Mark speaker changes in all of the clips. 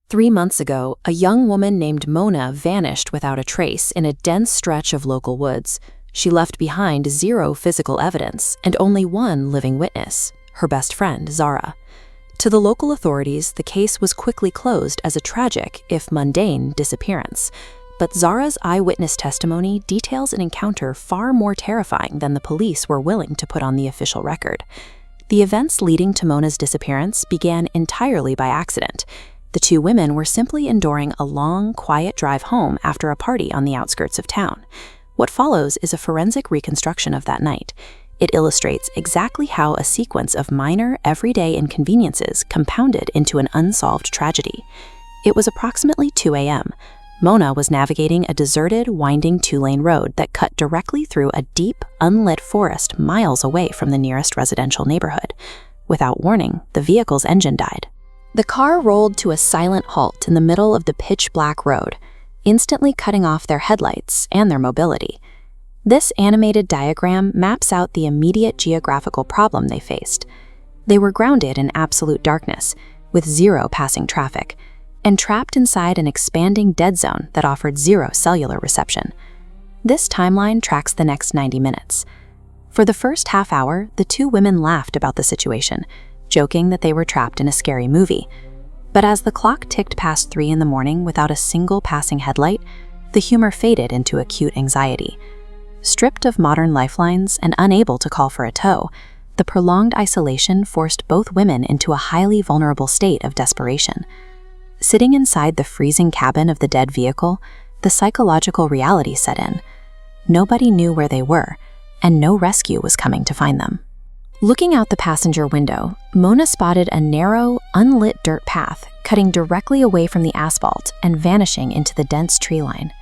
Speaker 1: 3 months ago, a young woman named Mona vanished without a trace in a dense stretch of local woods. She left behind 0 physical evidence and only one living witness, her best friend, Zara. To the local authorities, the case was quickly closed as a tragic, if mundane, disappearance. But Zara's eyewitness testimony details an encounter far more terrifying than the police were willing to put on the official record. The events leading to Mona's disappearance began entirely by accident. The 2 women were simply enduring a long, quiet drive home after a party on the outskirts of town. What follows is a forensic reconstruction of that night. It illustrates exactly how a sequence of minor, everyday inconveniences compounded into an unsolved tragedy. It was approximately 2 a.m. Mona was navigating a deserted, winding 2-lane road that cut directly through a deep, unlit forest miles away from the nearest residential neighborhood. Without warning, the vehicle's engine died. The car rolled to a silent halt in the middle of the pitch-black road, instantly cutting off their headlights and their mobility. This animated diagram maps out the immediate geographical problem they faced. They were grounded in absolute darkness, with 0 passing traffic, and trapped inside an expanding dead zone that offered 0 cellular reception. This timeline tracks the next 90 minutes. For the first half hour, the 2 women laughed about the situation, joking that they were trapped in a scary movie. But as the clock ticked past 3 in the morning without a single passing headlight, the humor faded into acute anxiety. Stripped of modern lifelines and unable to call for a tow, the prolonged isolation forced both women into a highly vulnerable state of desperation. Sitting inside the freezing cabin of the dead vehicle, the psychological reality set in. Nobody knew where they were, and no rescue was coming to find them. Looking out the passenger window, Mona spotted a narrow, unlit dirt path cutting directly away from the asphalt and vanishing into the dense tree line.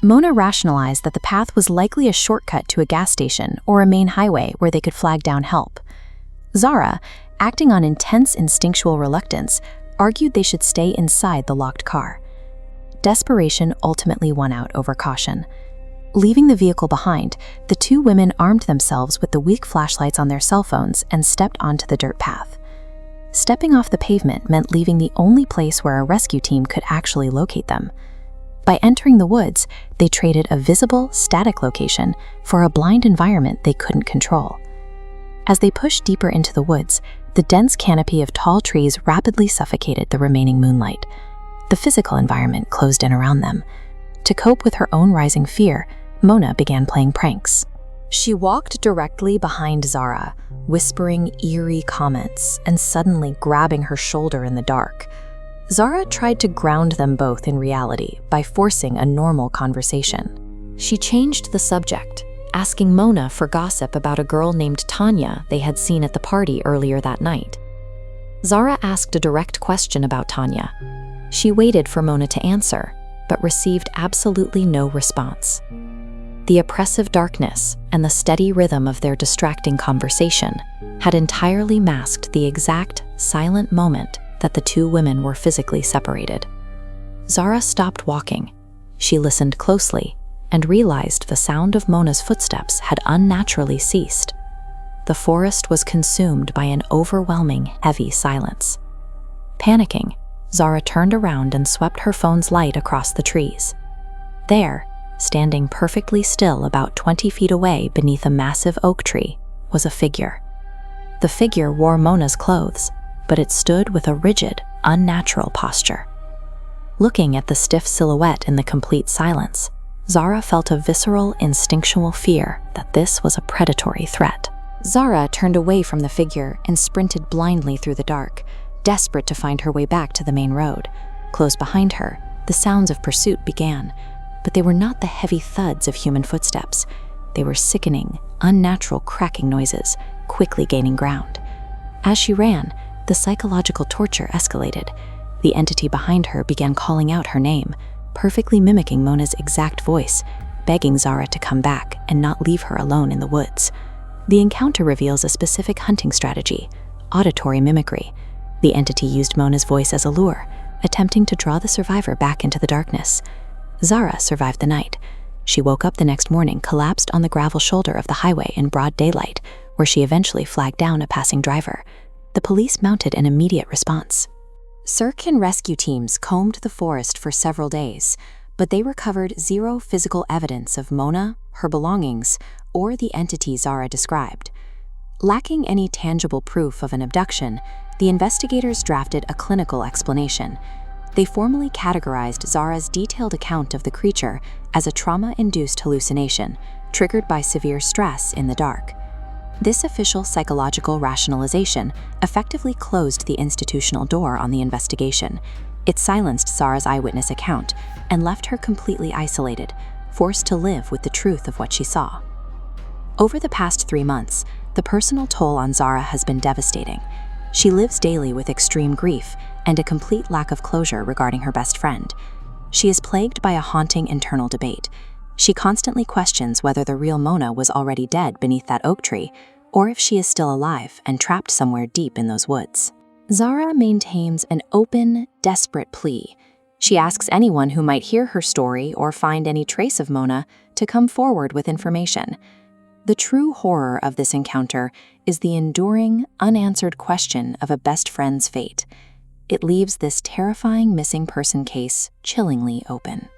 Speaker 1: Mona rationalized that the path was likely a shortcut to a gas station or a main highway where they could flag down help. Zara, acting on intense instinctual reluctance, argued they should stay inside the locked car. Desperation ultimately won out over caution. Leaving the vehicle behind, the 2 women armed themselves with the weak flashlights on their cell phones and stepped onto the dirt path. Stepping off the pavement meant leaving the only place where a rescue team could actually locate them. By entering the woods, they traded a visible, static location for a blind environment they couldn't control. As they pushed deeper into the woods, the dense canopy of tall trees rapidly suffocated the remaining moonlight. The physical environment closed in around them. To cope with her own rising fear, Mona began playing pranks. She walked directly behind Zara, whispering eerie comments and suddenly grabbing her shoulder in the dark. Zara tried to ground them both in reality by forcing a normal conversation. She changed the subject, asking Mona for gossip about a girl named Tanya they had seen at the party earlier that night. Zara asked a direct question about Tanya. She waited for Mona to answer, but received absolutely no response. The oppressive darkness and the steady rhythm of their distracting conversation had entirely masked the exact, silent moment that the 2 women were physically separated. Zara stopped walking. She listened closely and realized the sound of Mona's footsteps had unnaturally ceased. The forest was consumed by an overwhelming, heavy silence. Panicking, Zara turned around and swept her phone's light across the trees. There, standing perfectly still about 20 feet away beneath a massive oak tree, was a figure. The figure wore Mona's clothes, but it stood with a rigid, unnatural posture. Looking at the stiff silhouette in the complete silence, Zara felt a visceral, instinctual fear that this was a predatory threat. Zara turned away from the figure and sprinted blindly through the dark, desperate to find her way back to the main road. Close behind her, the sounds of pursuit began, but they were not the heavy thuds of human footsteps. They were sickening, unnatural cracking noises, quickly gaining ground. As she ran, the psychological torture escalated. The entity behind her began calling out her name, perfectly mimicking Mona's exact voice, begging Zara to come back and not leave her alone in the woods. The encounter reveals a specific hunting strategy, auditory mimicry. The entity used Mona's voice as a lure, attempting to draw the survivor back into the darkness. Zara survived the night. She woke up the next morning collapsed on the gravel shoulder of the highway in broad daylight, where she eventually flagged down a passing driver. The police mounted an immediate response. Search and rescue teams combed the forest for several days, but they recovered zero physical evidence of Mona, her belongings, or the entity Zara described. Lacking any tangible proof of an abduction, the investigators drafted a clinical explanation. They formally categorized Zara's detailed account of the creature as a trauma-induced hallucination, triggered by severe stress in the dark. This official psychological rationalization effectively closed the institutional door on the investigation. It silenced Zara's eyewitness account and left her completely isolated, forced to live with the truth of what she saw. Over the past 3 months, the personal toll on Zara has been devastating. She lives daily with extreme grief and a complete lack of closure regarding her best friend. She is plagued by a haunting internal debate. She constantly questions whether the real Mona was already dead beneath that oak tree, or if she is still alive and trapped somewhere deep in those woods. Zara maintains an open, desperate plea. She asks anyone who might hear her story or find any trace of Mona to come forward with information. The true horror of this encounter is the enduring, unanswered question of a best friend's fate. It leaves this terrifying missing person case chillingly open.